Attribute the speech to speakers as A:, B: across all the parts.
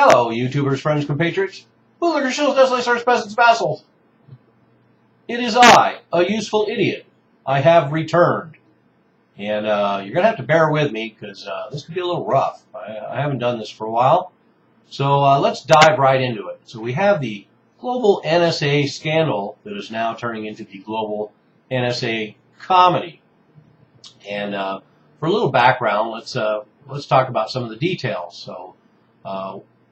A: Hello, YouTubers, friends, compatriots, bootlickers, shills, desolators, peasants, vassals. It is I, a useful idiot. I have returned. And you're going to have to bear with me because this could be a little rough. I haven't done this for a while. So let's dive right into it. So we have the global NSA scandal that is now turning into the global NSA comedy. And for a little background, let's talk about some of the details. So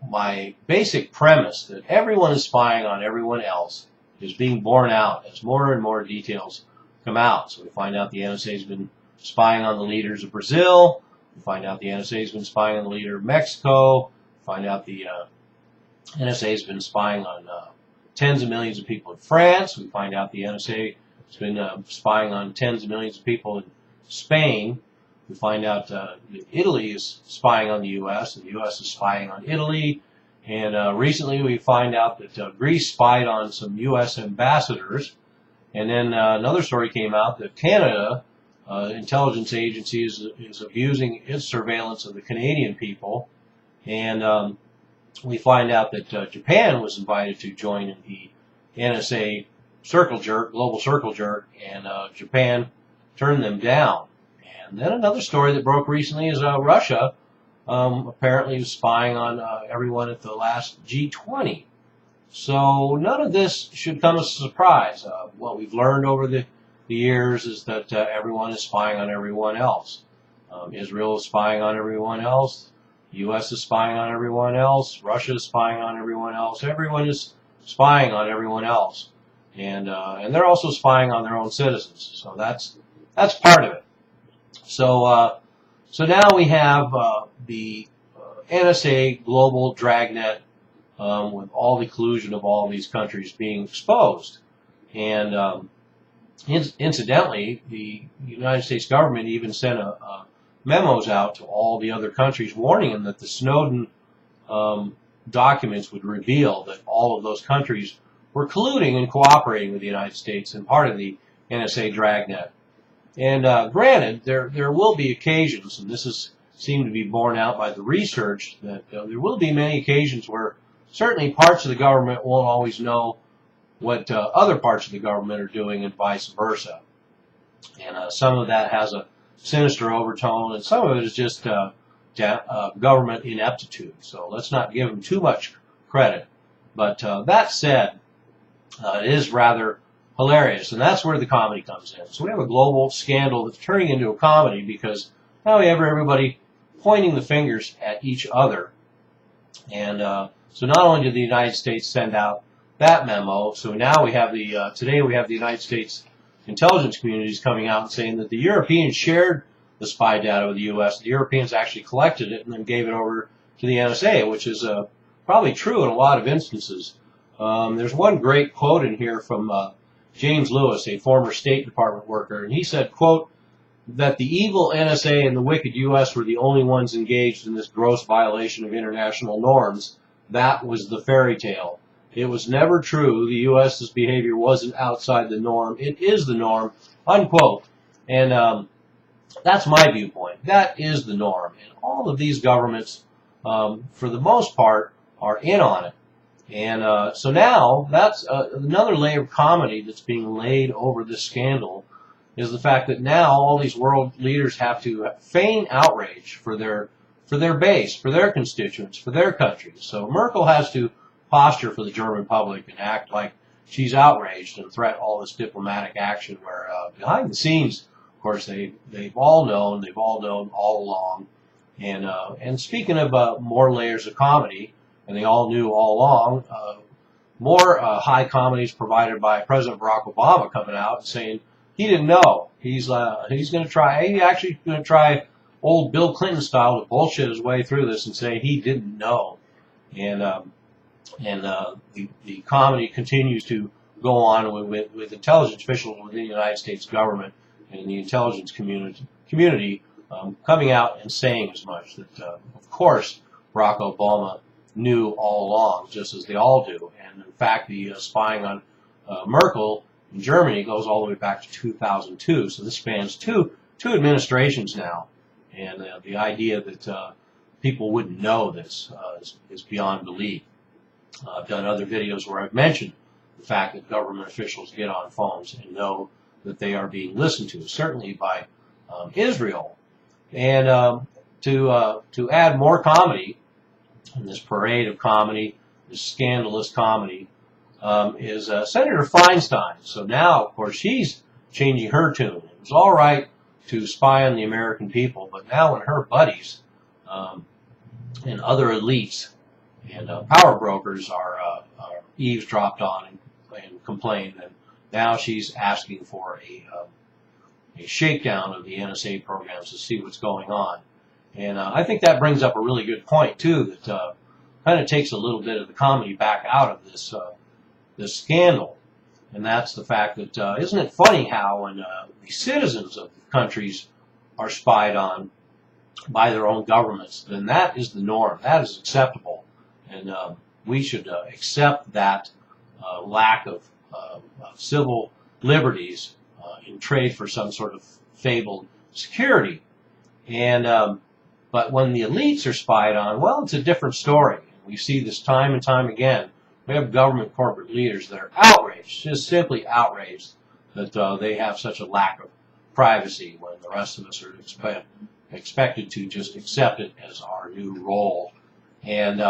A: my basic premise that everyone is spying on everyone else is being borne out as more and more details come out. So we find out the NSA has been spying on the leaders of Brazil. We find out the NSA has been spying on the leader of Mexico. We find out the NSA has been spying on tens of millions of people in France. We find out the NSA has been spying on tens of millions of people in Spain. We find out that Italy is spying on the U.S. and the U.S. is spying on Italy. And recently we find out that Greece spied on some U.S. ambassadors. And then another story came out that Canada intelligence agency is abusing its surveillance of the Canadian people. And we find out that Japan was invited to join in the NSA circle jerk, global circle jerk, and Japan turned them down. And then another story that broke recently is Russia apparently was spying on everyone at the last G20. So none of this should come as a surprise. What we've learned over the years is that everyone is spying on everyone else. Israel is spying on everyone else. The U.S. is spying on everyone else. Russia is spying on everyone else. Everyone is spying on everyone else. And they're also spying on their own citizens. So that's part of it. So now we have the NSA global dragnet with all the collusion of all these countries being exposed. And incidentally, the United States government even sent memos out to all the other countries warning them that the Snowden documents would reveal that all of those countries were colluding and cooperating with the United States and part of the NSA dragnet. And granted, there will be occasions, and this is seemed to be borne out by the research, that there will be many occasions where certainly parts of the government won't always know what other parts of the government are doing and vice versa. And some of that has a sinister overtone, and some of it is just government ineptitude. So let's not give them too much credit. But that said, it is rather hilarious, and that's where the comedy comes in. So we have a global scandal that's turning into a comedy because now we have everybody pointing the fingers at each other. And so not only did the United States send out that memo, so now we have today we have the United States intelligence communities coming out and saying that the Europeans shared the spy data with the U.S. The Europeans actually collected it and then gave it over to the NSA, which is probably true in a lot of instances. There's one great quote in here from James Lewis, a former State Department worker, and he said, quote, that the evil NSA and the wicked U.S. were the only ones engaged in this gross violation of international norms. That was the fairy tale. It was never true. The U.S.'s behavior wasn't outside the norm. It is the norm, unquote. And that's my viewpoint. That is the norm. And all of these governments, for the most part, are in on it. And so now that's another layer of comedy that's being laid over this scandal, is the fact that now all these world leaders have to feign outrage for their base, for their constituents, for their countries. So Merkel has to posture for the German public and act like she's outraged and threat all this diplomatic action, where behind the scenes, of course, they've all known all along. And speaking of more layers of comedy, and they all knew all along, more high comedies provided by President Barack Obama coming out and saying he didn't know. He's going to try. He actually going to try old Bill Clinton style to bullshit his way through this and say he didn't know. And the comedy continues to go on with intelligence officials within the United States government and the intelligence community coming out and saying as much, that of course Barack Obama knew all along, just as they all do. And in fact, the spying on Merkel in Germany goes all the way back to 2002. So this spans two administrations now. And the idea that people wouldn't know this is beyond belief. I've done other videos where I've mentioned the fact that government officials get on phones and know that they are being listened to, certainly by Israel. And to add more comedy in this parade of comedy, this scandalous comedy, is Senator Feinstein. So now, of course, she's changing her tune. It was all right to spy on the American people, but now when her buddies and other elites and power brokers are eavesdropped on and complained, and now she's asking for a shakedown of the NSA programs to see what's going on. And I think that brings up a really good point, too, that kind of takes a little bit of the comedy back out of this scandal. And that's the fact that, isn't it funny how when the citizens of countries are spied on by their own governments, then that is the norm. That is acceptable. And we should accept that lack of civil liberties in trade for some sort of fabled security. And but when the elites are spied on, well, it's a different story. We see this time and time again. We have government corporate leaders that are outraged, just simply outraged, that they have such a lack of privacy when the rest of us are expected to just accept it as our new role. And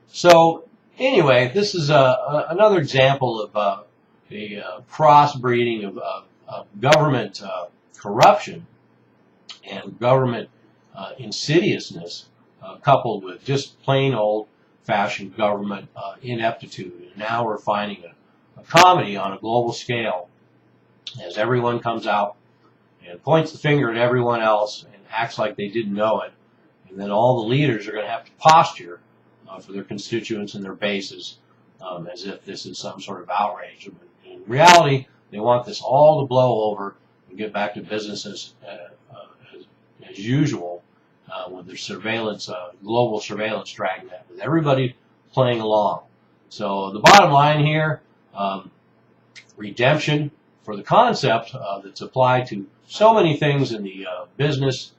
A: so, anyway, this is another example of a crossbreeding of government corruption and government insidiousness coupled with just plain old-fashioned government ineptitude. And now we're finding a comedy on a global scale as everyone comes out and points the finger at everyone else and acts like they didn't know it. And then all the leaders are going to have to posture for their constituents and their bases as if this is some sort of outrage. In reality, they want this all to blow over and get back to business as usual with their surveillance, global surveillance dragnet, with everybody playing along. So the bottom line here, redemption for the concept that's applied to so many things in the business,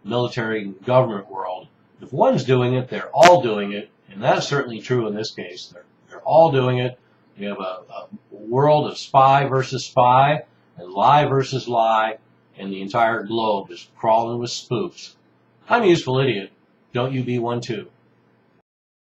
A: military, and government world. If one's doing it, they're all doing it, and that's certainly true in this case. They're all doing it. We have a world of spy versus spy and lie versus lie, and the entire globe is crawling with spooks. I'm a useful idiot. Don't you be one too.